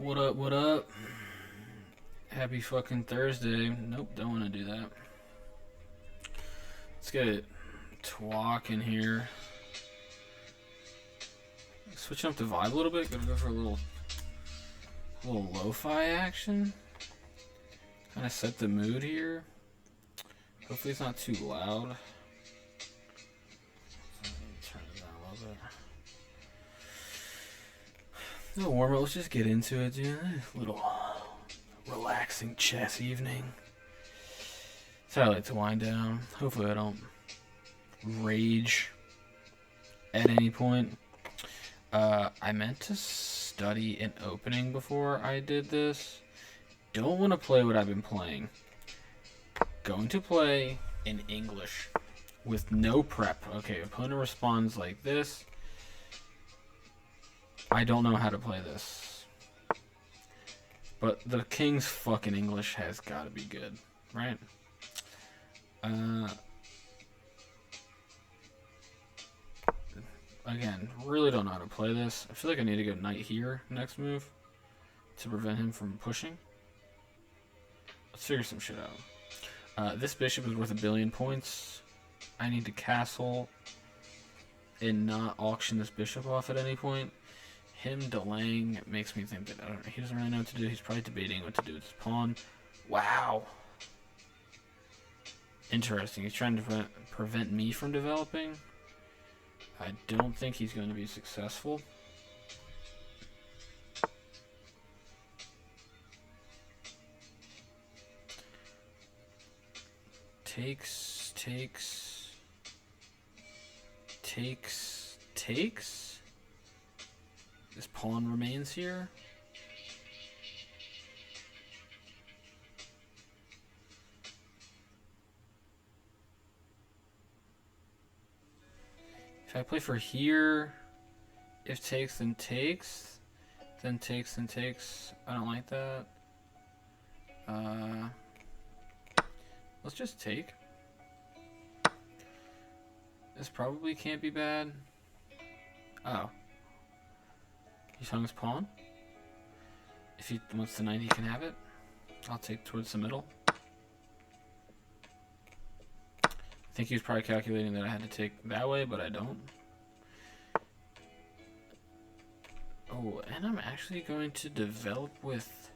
What up, what up? Happy fucking Thursday. Nope, don't want to do that. Let's get Twalk in here. Switching up the vibe a little bit. Gonna go for a little lo-fi action. Kind of set the mood here. Hopefully it's not too loud. Turn it down a little bit. A little warmer. Let's just get into it, dude. A little relaxing chess evening. That's how I like to wind down. Hopefully I don't rage at any point. I meant to study an opening before I did this. Don't want to play what I've been playing. Going to play in English with no prep. Okay, opponent responds like this. I don't know how to play this. But the king's fucking English has got to be good, right? Again, really don't know how to play this. I feel like I need to go knight here next move to prevent him from pushing. Let's figure some shit out. This bishop is worth 1 billion points. I need to castle and not auction this bishop off at any point. Him delaying makes me think that he doesn't really know what to do. He's probably debating what to do with his pawn. Wow. Interesting. He's trying to prevent me from developing. I don't think he's going to be successful. Takes. This pawn remains here. If I play for here, if takes, then takes. Then takes, then takes. I don't like that. Let's just take. This probably can't be bad. Oh. He's hung his pawn. If he wants the knight, he can have it. I'll take towards the middle. I think he was probably calculating that I had to take that way, but I don't. Oh, and I'm actually going to develop with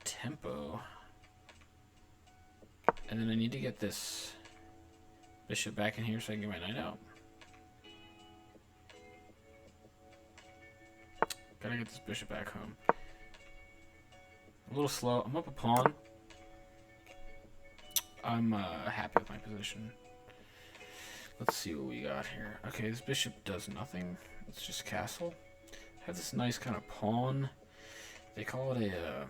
tempo. And then I need to get this bishop back in here so I can get my knight out. Gotta get this bishop back home. A little slow. I'm up a pawn. I'm happy with my position. Let's see what we got here. Okay, this bishop does nothing. It's just castle. I have this nice kind of pawn. They call it a,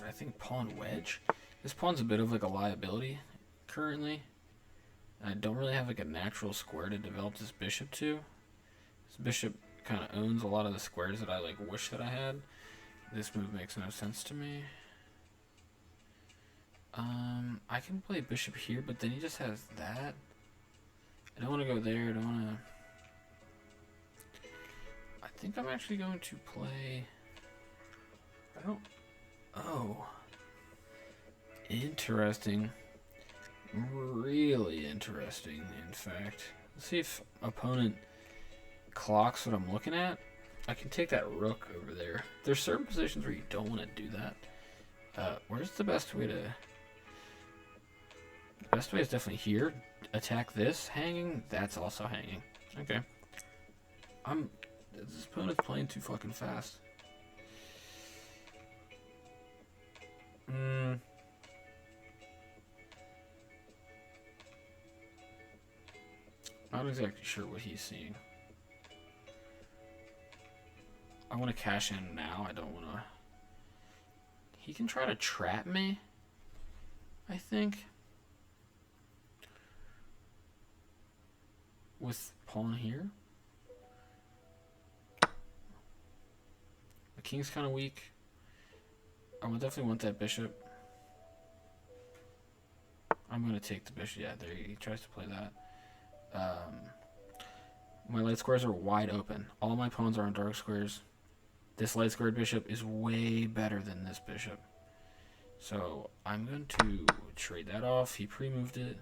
I think, pawn wedge. This pawn's a bit of like a liability currently. I don't really have like a natural square to develop this bishop to. This bishop kind of owns a lot of the squares that I like wish that I had. This move makes no sense to me. I can play bishop here, but then he just has that. I don't want to go there. I don't want to. I think I'm actually going to play. I don't. Oh. Interesting. Really interesting, in fact. Let's see if opponent clocks what I'm looking at. I can take that rook over there. There's certain positions where you don't want to do that. Where's the best way to... The best way is definitely here. Attack this hanging. That's also hanging. Okay. This opponent's playing too fucking fast. Not exactly sure what he's seeing. I want to cash in now. I don't want to... He can try to trap me, I think. With pawn here. The king's kind of weak. I would definitely want that bishop. I'm going to take the bishop. Yeah, there he tries to play that. My light squares are wide open. All my pawns are on dark squares. This light squared bishop is way better than this bishop. So I'm going to trade that off. He pre-moved it.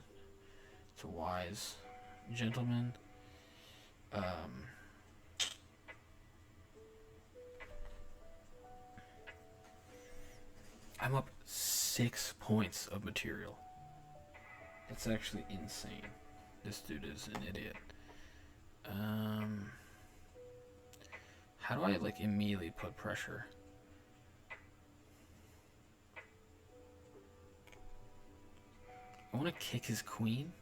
It's a wise gentleman. I'm up 6 points of material. That's actually insane. This dude is an idiot. How do I like immediately put pressure? I want to kick his queen.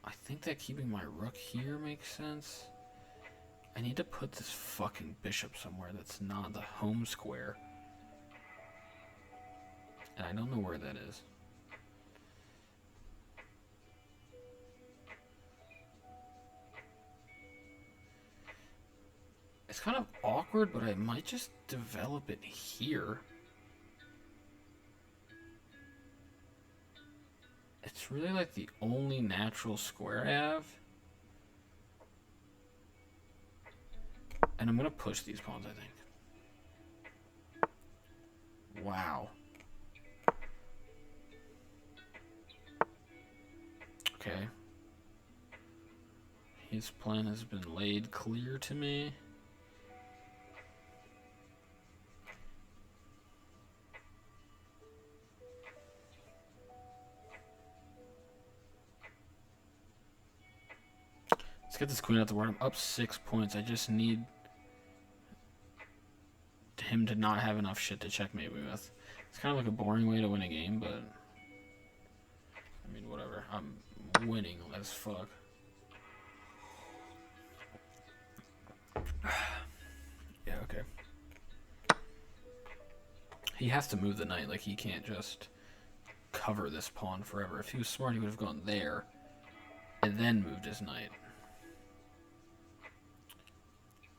I think that keeping my rook here makes sense. I need to put this fucking bishop somewhere that's not the home square. And I don't know where that is. It's kind of awkward, but I might just develop it here. It's really like the only natural square I have. And I'm going to push these pawns, I think. Wow. Okay. His plan has been laid clear to me. Let's get this queen out the board. I'm up 6 points. I just need him to not have enough shit to checkmate me with. It's kind of like a boring way to win a game, but I mean, whatever. I'm winning as fuck. Yeah, okay. He has to move the knight. Like, he can't just cover this pawn forever. If he was smart, he would have gone there and then moved his knight.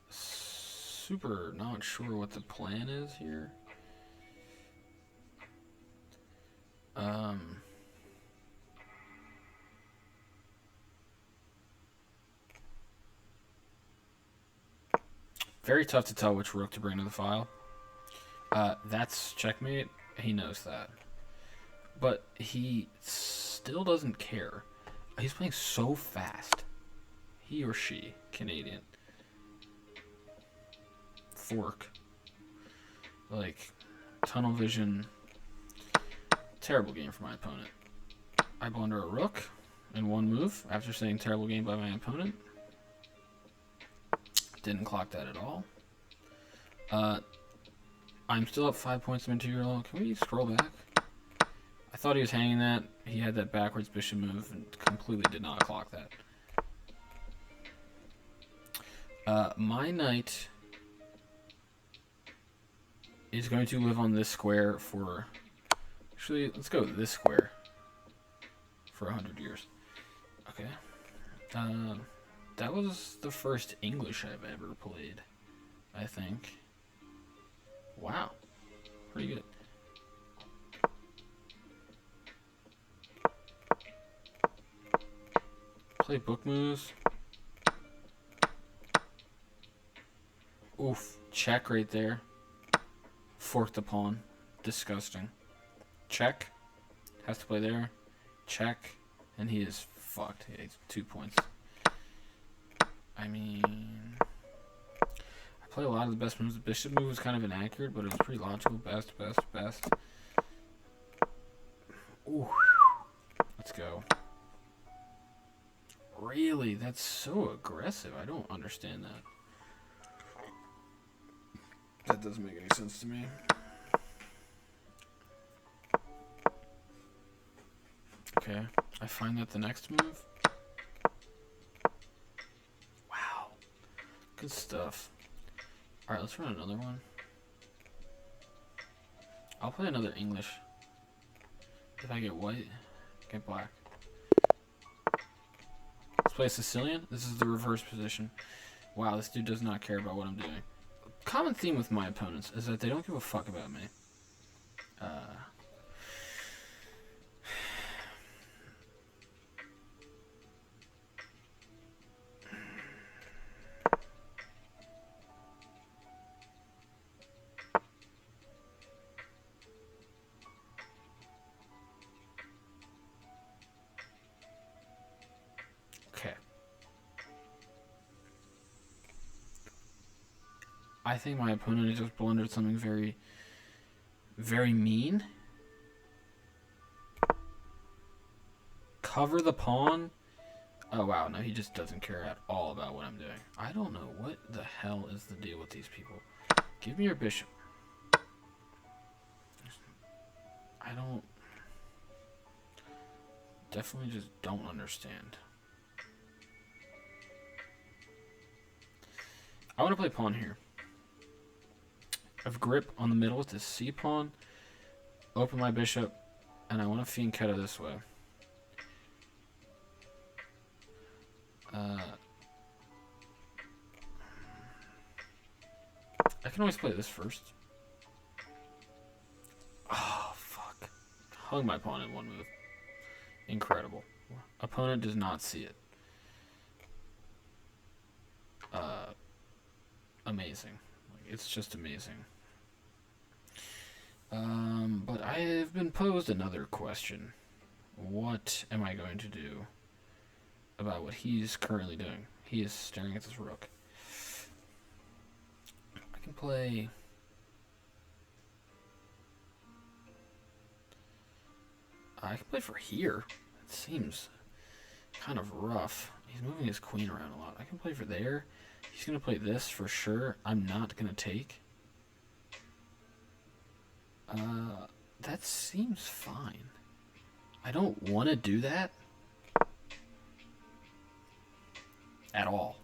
Super not sure what the plan is here. Very tough to tell which rook to bring to the file. That's checkmate. He knows that. But he still doesn't care. He's playing so fast. He or she, Canadian. Fork. Like, tunnel vision. Terrible game for my opponent. I blunder a rook in one move after saying terrible game by my opponent. Didn't clock that at all. I'm still up 5 points of material. Can we scroll back? I thought he was hanging that. He had that backwards bishop move and completely did not clock that. My knight is going to live on this square for... Actually, let's go this square for 100 years. Okay. That was the first English I've ever played, I think. Wow. Pretty good. Play book moves. Oof. Check right there. Fork the pawn. Disgusting. Check. Has to play there. Check. And he is fucked. He has 2 points. I mean, I play a lot of the best moves. The bishop move was kind of inaccurate, but it was pretty logical. Best. Ooh. Let's go. Really? That's so aggressive. I don't understand that. That doesn't make any sense to me. Okay. I find that the next move. Wow. Good stuff. Alright, let's run another one. I'll play another English. If I get white, get black. Let's play Sicilian. This is the reverse position. Wow, this dude does not care about what I'm doing. Common theme with my opponents is that they don't give a fuck about me. I think my opponent has just blundered something very, very mean. Cover the pawn? Oh, wow. No, he just doesn't care at all about what I'm doing. I don't know what the hell is the deal with these people. Give me your bishop. I don't... Definitely just don't understand. I want to play pawn here. I have grip on the middle with this C pawn. Open my bishop. And I want to fianchetto this way. I can always play this first. Oh, fuck. Hung my pawn in one move. Incredible. Opponent does not see it. Amazing. It's just amazing. But I have been posed another question. What am I going to do about what he's currently doing? He is staring at this rook. I can play... I can play for here. It seems kind of rough. He's moving his queen around a lot. I can play for there. He's going to play this for sure. I'm not going to take. That seems fine. I don't want to do that at all.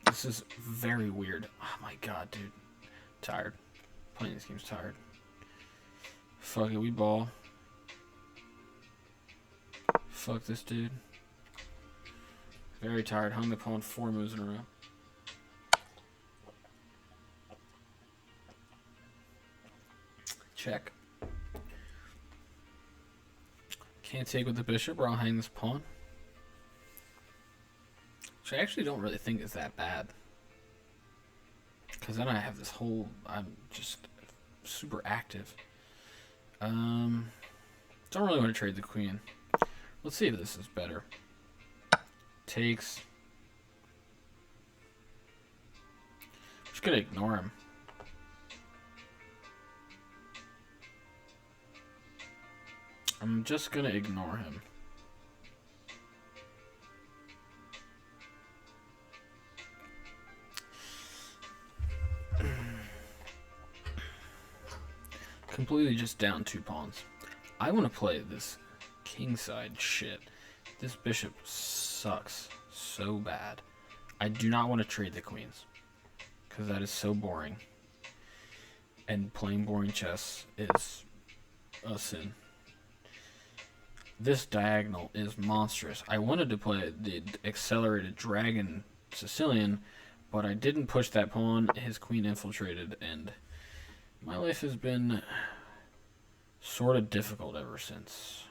This is very weird. Oh my god, dude. Tired. Playing this game's tired. Fuck it, we ball. Fuck this dude. Very tired. Hung the pawn 4 moves in a row. Check. Can't take with the bishop or I'll hang this pawn. Which I actually don't really think is that bad. Because then I have this whole... I'm just super active. Don't really want to trade the queen. Let's see if this is better. Takes. Just gonna ignore him. I'm just gonna ignore him. Completely just down 2 pawns. I want to play this kingside shit. This bishop sucks so bad. I do not want to trade the queens. Because that is so boring. And playing boring chess is a sin. This diagonal is monstrous. I wanted to play the accelerated dragon Sicilian, but I didn't push that pawn. His queen infiltrated, and my life has been sort of difficult ever since.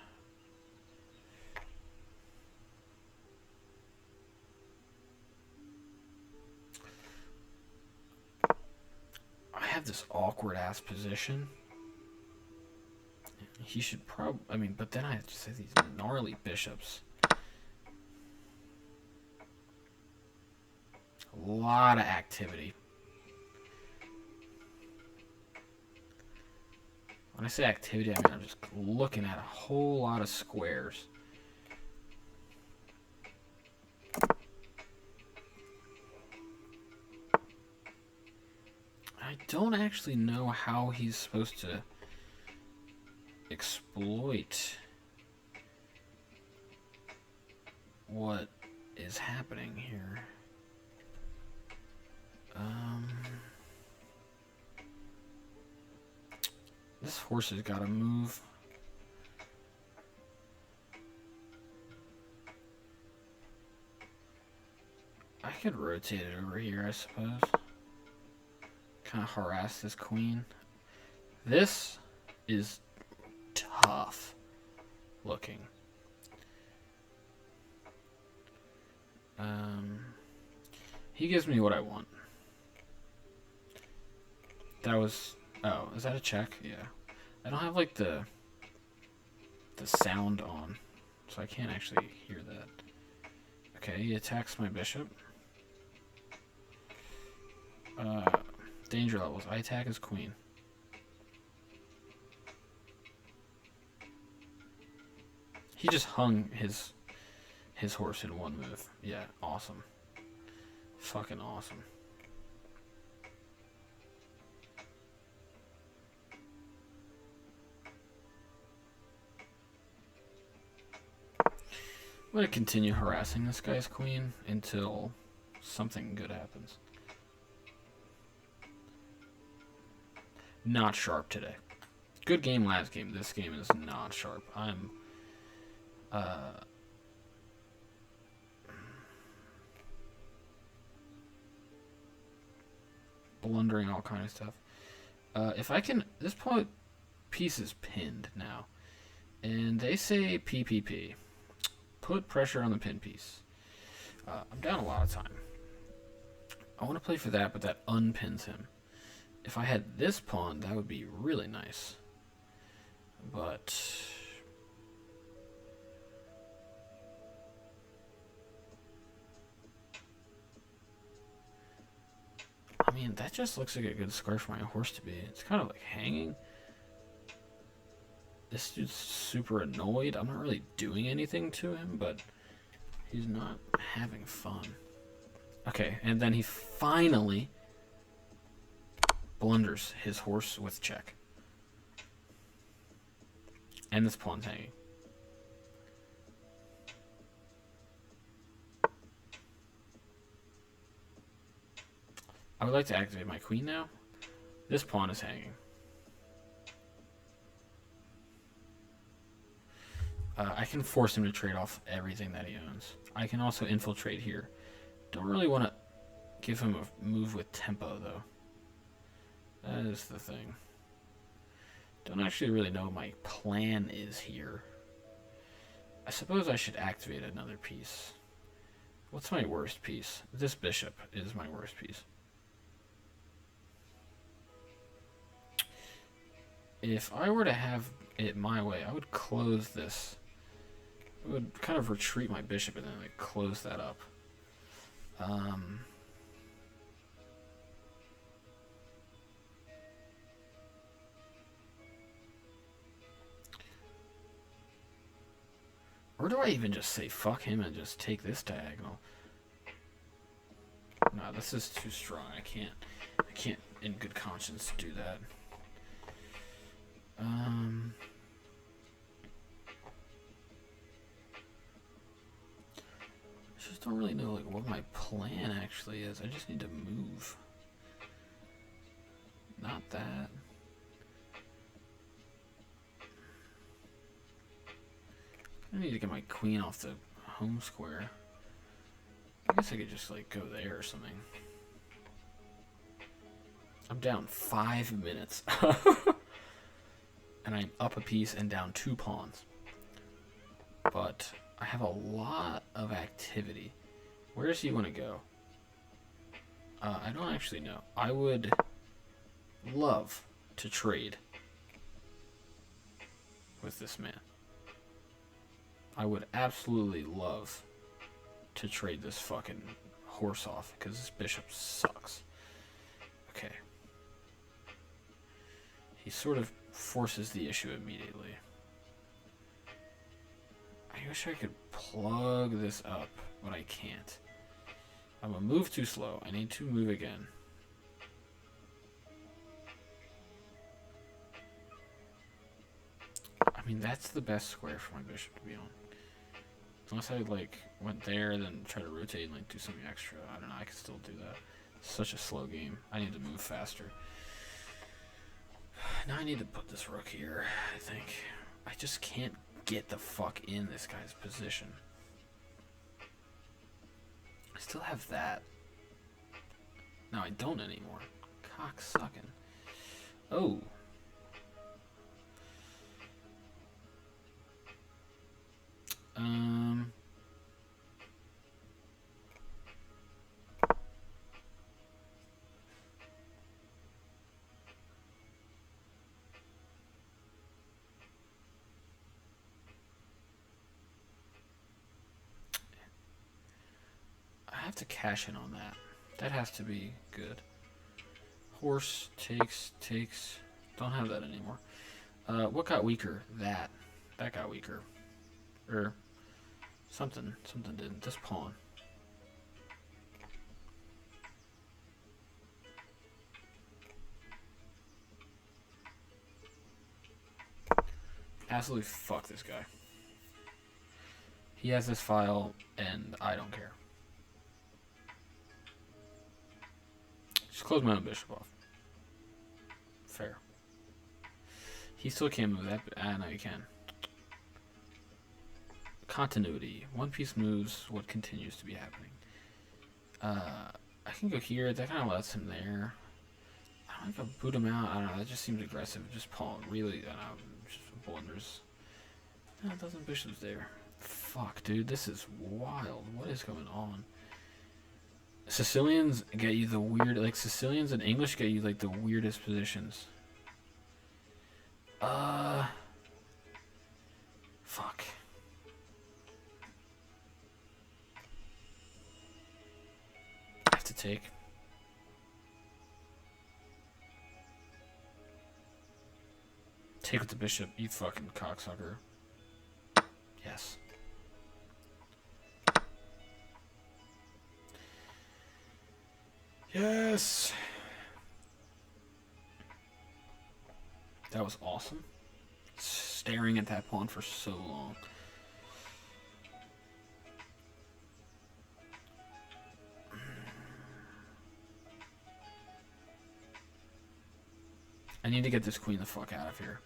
I have this awkward ass position. He should probably, I mean, but then I have to say these gnarly bishops. A lot of activity. When I say activity, I mean I'm just looking at a whole lot of squares. I don't actually know how he's supposed to exploit what is happening here. This horse has got to move. I could rotate it over here, I suppose. Kind of harass this queen. This is tough looking. He gives me what I want. That was... Oh, is that a check? Yeah. I don't have like the sound on. so I can't actually hear that. Okay, he attacks my bishop. Danger levels. I attack his queen. He just hung his horse in one move. Yeah, awesome. Fucking awesome. I'm going to continue harassing this guy's queen until something good happens. Not sharp today. Good game last game. This game is not sharp. I'm blundering all kind of stuff. If I can, this piece is pinned now, and they say PPP. Put pressure on the pin piece. I'm down a lot of time. I want to play for that, but that unpins him. If I had this pawn, that would be really nice. But I mean, that just looks like a good square for my horse to be. It's kind of like hanging. This dude's super annoyed. I'm not really doing anything to him, but he's not having fun. Okay, and then he finally blunders his horse with check. And this pawn's hanging. I would like to activate my queen now. This pawn is hanging. I can force him to trade off everything that he owns. I can also infiltrate here. Don't really want to give him a move with tempo, though. That is the thing. Don't actually really know what my plan is here. I suppose I should activate another piece. What's my worst piece? This bishop is my worst piece. If I were to have it my way, I would close this. I would kind of retreat my bishop and then like close that up. Or do I even just say fuck him and just take this diagonal? No, this is too strong. I can't in good conscience do that. I just don't really know like what my plan actually is. I just need to move. Not that. I need to get my queen off the home square. I guess I could just like go there or something. I'm down 5 minutes. And I'm up a piece and down 2 pawns. But I have a lot of activity. Where does he want to go? I don't actually know. I would love to trade with this man. I would absolutely love to trade this fucking horse off because this bishop sucks. Okay. He sort of forces the issue immediately. I wish I could plug this up, but I can't. I'm gonna move too slow. I need to move again. I mean, that's the best square for my bishop to be on. Unless I like went there, then try to rotate and like do something extra. I don't know. I could still do that. It's such a slow game. I need to move faster. Now I need to put this rook here, I think. I just can't get the fuck in this guy's position. I still have that. No, I don't anymore. Cocksucking. Oh. have to cash in on that. That has to be good. Horse takes. Don't have that anymore. What got weaker? That got weaker. Or something didn't. This pawn. Absolutely fuck this guy. He has this file, and I don't care. Just close my own bishop off. Fair. He still can't move that, but I know he can. Continuity. One piece moves what continues to be happening. I can go here. That kind of lets him there. I don't think I'll boot him out. I don't know. That just seems aggressive. Just pawn. Really, I don't know. Just blunders. No, it doesn't. Bishop's there. Fuck, dude. This is wild. What is going on? Sicilians get you the weird. Like, Sicilians and English get you, like, the weirdest positions. Fuck. I have to take. Take with the bishop, you fucking cocksucker. Yes. Yes. That was awesome. Staring at that pawn for so long. I need to get this queen the fuck out of here.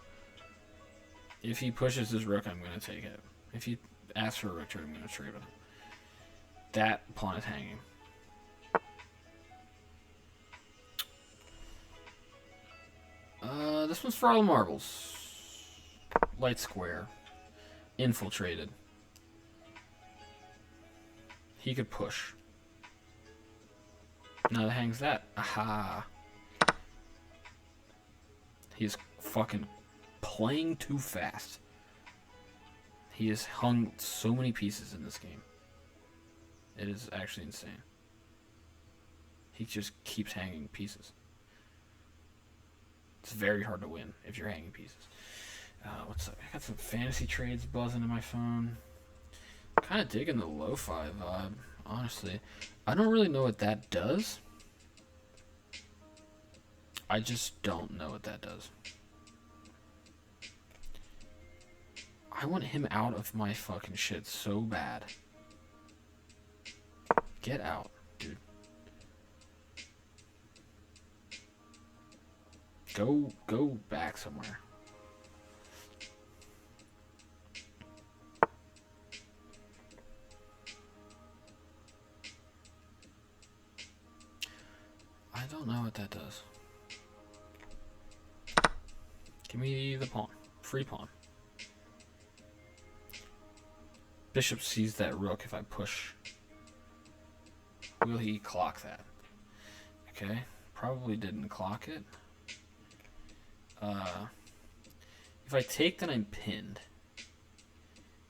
If he pushes his rook, I'm going to take it. If he asks for a rook trade, I'm going to trade it. That pawn is hanging. This one's for all the marbles. Light square. Infiltrated. He could push. Now that hangs that. Aha. He's fucking playing too fast. He has hung so many pieces in this game. It is actually insane. He just keeps hanging pieces. It's very hard to win if you're hanging pieces. What's up? I got some fantasy trades buzzing in my phone. Kind of digging the Lofi vibe, honestly. I don't really know what that does. I just don't know what that does. I want him out of my fucking shit so bad. Get out, dude. Go back somewhere. I don't know what that does. Give me the pawn. Free pawn. Bishop sees that rook if I push. Will he clock that? Okay. Probably didn't clock it. If I take, then I'm pinned.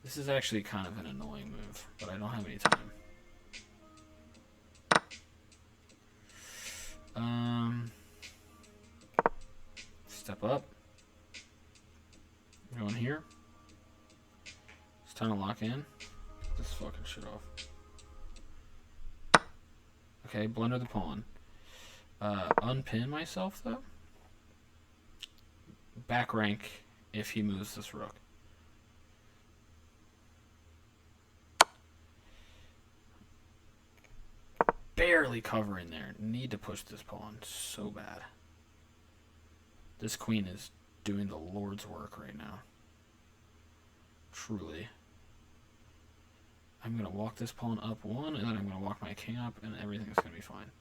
This is actually kind of an annoying move, but I don't have any time. Step up. Going here. It's time to lock in. Get this fucking shit off. Okay, blunder the pawn. Unpin myself, though. Back rank if he moves this rook. Barely covering there. Need to push this pawn so bad. This queen is doing the Lord's work right now. Truly. I'm going to walk this pawn up one, and then I'm going to walk my king up, and everything's going to be fine.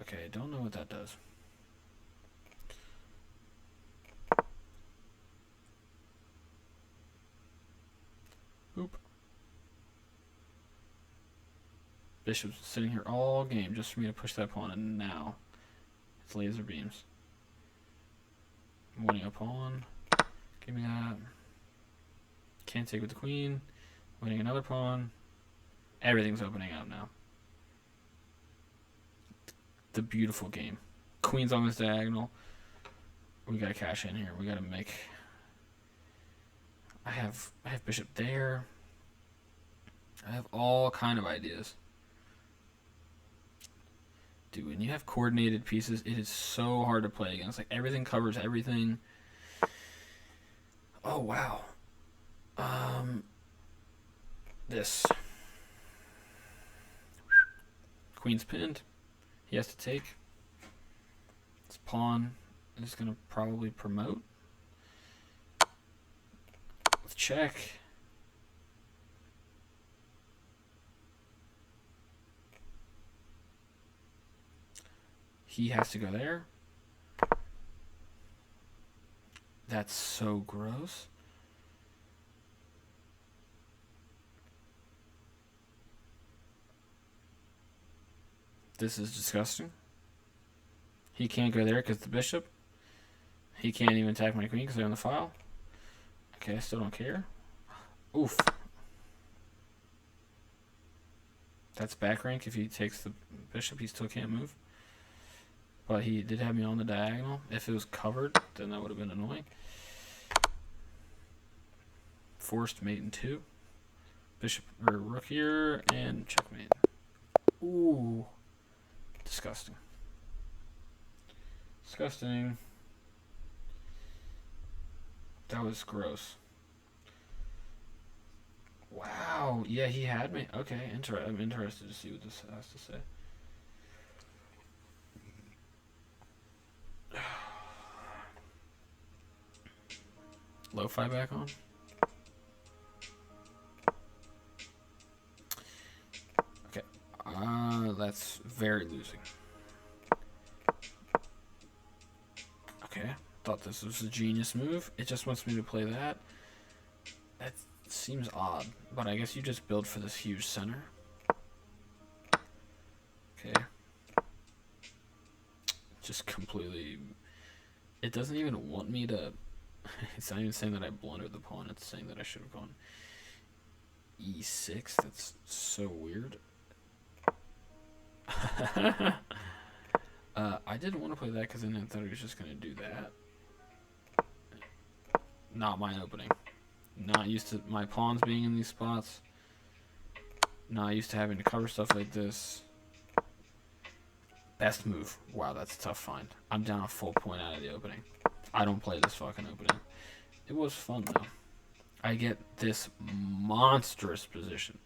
Okay, I don't know what that does. Oop. Bishop's sitting here all game just for me to push that pawn, and now it's laser beams. I'm winning a pawn. Give me that. Can't take with the queen. Winning another pawn. Everything's opening up now. The beautiful game. Queen's on this diagonal. We gotta cash in here. We gotta make. I have bishop there. I have all kind of ideas. Dude, when you have coordinated pieces, it is so hard to play against. Like, everything covers everything. Oh, wow. This. Queen's pinned. He has to take. His pawn is going to probably promote. With check. He has to go there. That's so gross. This is disgusting. He can't go there because the bishop. He can't even attack my queen because they're on the file. Okay, I still don't care. Oof. That's back rank. If he takes the bishop, he still can't move. But he did have me on the diagonal. If it was covered, then that would have been annoying. Forced mate in 2. Bishop or rook here and checkmate. Ooh. Disgusting. Disgusting. That was gross. Wow. Yeah, he had me. Okay, I'm interested to see what this has to say. Lo-fi back on. Okay. That's very losing. Okay. Thought this was a genius move. It just wants me to play that. That seems odd, but I guess you just build for this huge center. Okay. Just completely... It doesn't even want me to... It's not even saying that I blundered the pawn. It's saying that I should have gone e6. That's so weird. I didn't want to play that because then I thought he was just going to do that. Not my opening. Not used to my pawns being in these spots. Not used to having to cover stuff like this. Best move. Wow, that's a tough find. I'm down a full point out of the opening. I don't play this fucking opening. It was fun, though. I get this monstrous position.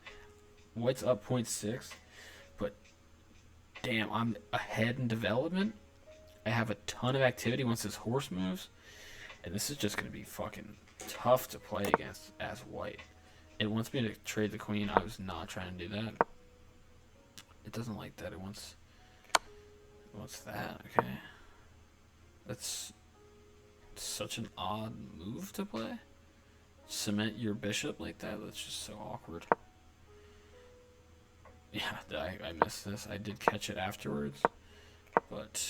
White's up 0.6, but damn, I'm ahead in development. I have a ton of activity once this horse moves, and this is just going to be fucking tough to play against as white. It wants me to trade the queen. I was not trying to do that. It doesn't like that. It wants that, okay. That's such an odd move to play. Cement your bishop like that. That's just so awkward. Yeah, I missed this. I did catch it afterwards, but...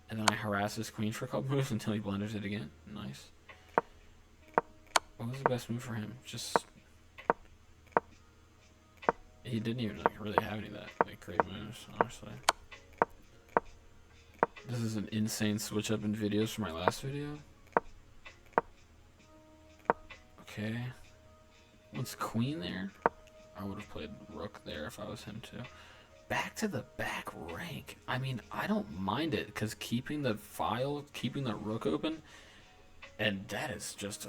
And then I harass his queen for a couple moves until he blunders it again. Nice. What was the best move for him? Just... He didn't even really have any of that great moves, honestly. This is an insane switch up in videos from my last video. Okay. Once queen there, I would have played rook there if I was him too. Back to the back rank. I mean, I don't mind it because keeping the file, keeping the rook open, and that is just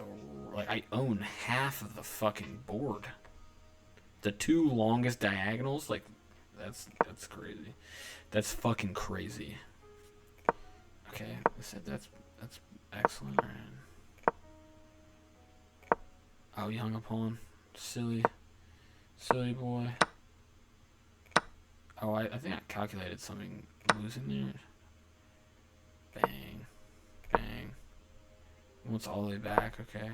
like I own half of the fucking board. The 2 longest diagonals, like that's crazy. That's fucking crazy. Okay, I said that's excellent. Right. Oh, you hung a pawn. Silly boy. Oh, I think I calculated something losing there. Bang, bang. Wants all the way back. Okay.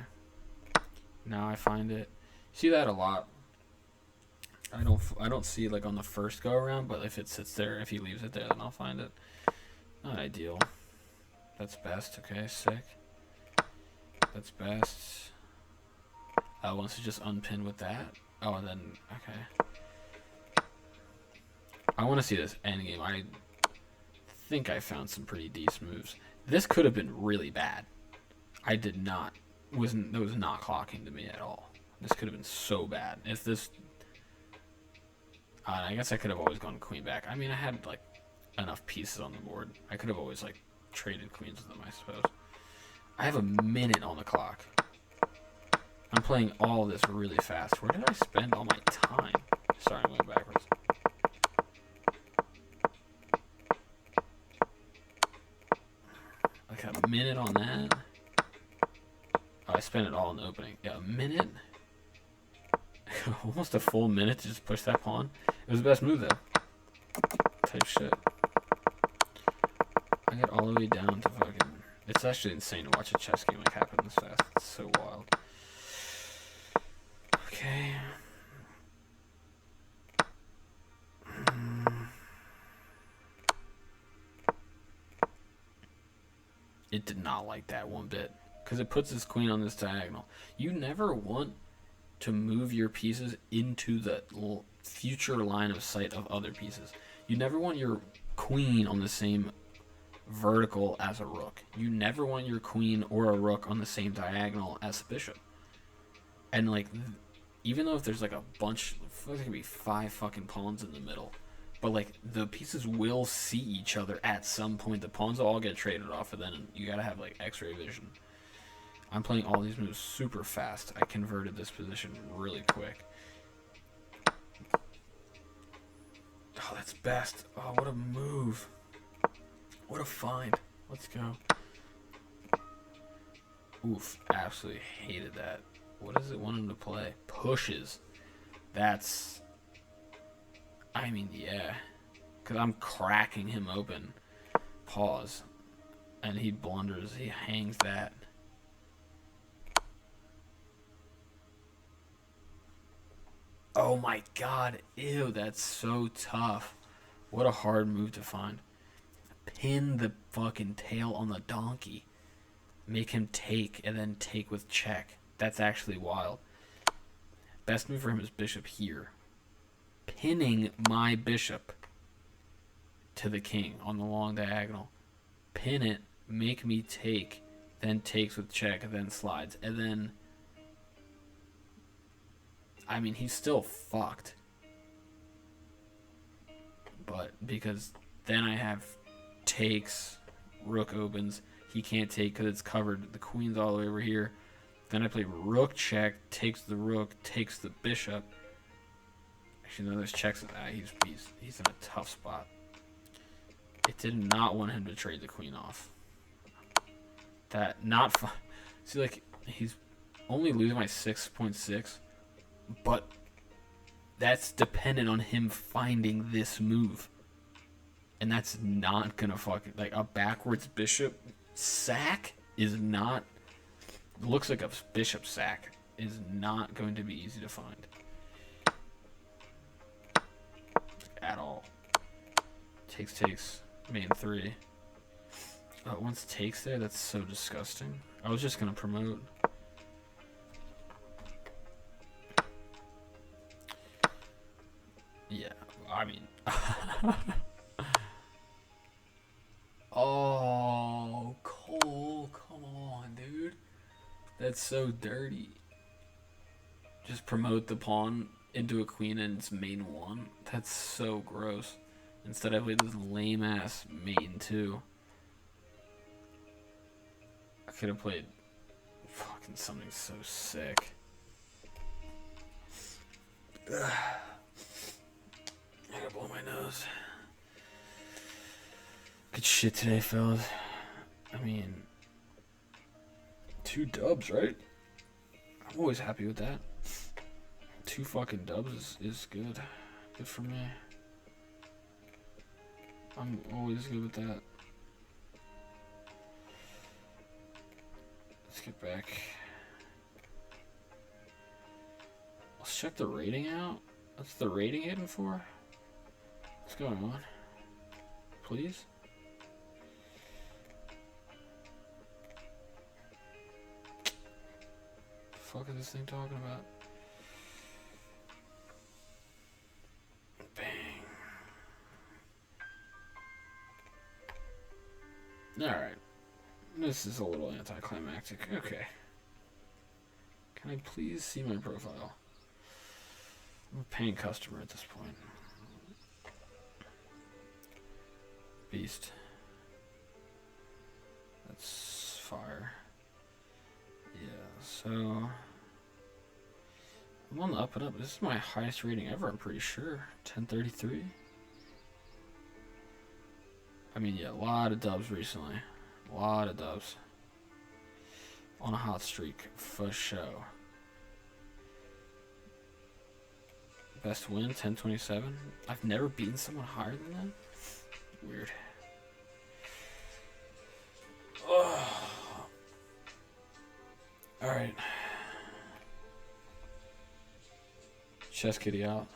Now I find it. See that a lot. I don't see it like on the first go around, but if it sits there, if he leaves it there, then I'll find it. Not ideal. That's best. Okay, sick. That's best. Wants to just unpin with that. Oh, and then okay. I want to see this endgame. I think I found some pretty decent moves. This could have been really bad. I did not. That was not clocking to me at all. This could have been so bad. If this... I guess I could have always gone queen back. I mean, I had, like, enough pieces on the board. I could have always, like, traded queens with them, I suppose. I have a minute on the clock. I'm playing all this really fast. Where did I spend all my time? Sorry, I'm going backwards. Like a minute on that. Oh, I spent it all in the opening. Yeah, a minute? Almost a full minute to just push that pawn. It was the best move, though. Type shit. I get all the way down to fucking... It's actually insane to watch a chess game like happen this fast. It's so wild. Okay. It did not like that one bit. Because it puts his queen on this diagonal. You never want to move your pieces into the future line of sight of other pieces. You never want your queen on the same vertical as a rook. You never want your queen or a rook on the same diagonal as a bishop. And like, even though if there's like a bunch, there could be 5 fucking pawns in the middle, but like the pieces will see each other at some point. The pawns will all get traded off, and then you gotta have like X-ray vision. I'm playing all these moves super fast. I converted this position really quick. Oh, that's best. Oh, what a move. What a find. Let's go. Oof, absolutely hated that. What does it want him to play? Pushes. That's... I mean, yeah. Because I'm cracking him open. Pause. And he blunders. He hangs that. Oh my god. Ew, that's so tough. What a hard move to find. Pin the fucking tail on the donkey. Make him take, and then take with check. That's actually wild. Best move for him is bishop here. Pinning my bishop to the king on the long diagonal. Pin it, make me take, then takes with check, and then slides. And then... I mean, he's still fucked. But because then I have takes, rook opens. He can't take because it's covered. The queen's all the way over here. Then I play rook check, takes the rook, takes the bishop. Actually, no, there's checks. He's in a tough spot. It did not want him to trade the queen off. That not fun. See, like, he's only losing by 6.6, but that's dependent on him finding this move. And that's not gonna fucking, like, a backwards bishop sack is not, looks like a bishop sack is not going to be easy to find at all. Takes main 3. Once takes there, that's so disgusting. I was just gonna promote. Yeah, I mean oh, Cole, come on, dude. That's so dirty. Just promote the pawn into a queen and it's main 1. That's so gross. Instead I played this lame ass main 2. I could have played fucking something so sick. Ugh. I gotta blow my nose. Good shit today, fellas. I mean, 2 dubs, right? I'm always happy with that. 2 fucking dubs is good. Good for me. I'm always good with that. Let's get back. Let's check the rating out. What's the rating hitting for? What's going on? Please? The fuck is this thing talking about? Alright. This is a little anticlimactic. Okay. Can I please see my profile? I'm a paying customer at this point. Beast. That's fire. Yeah, so I'm on the up and up. This is my highest rating ever, I'm pretty sure. 1033. I mean, yeah, a lot of dubs recently. A lot of dubs. On a hot streak, for show. Best win, 1027. I've never beaten someone higher than that. Weird. Oh. Alright. Chess kitty out.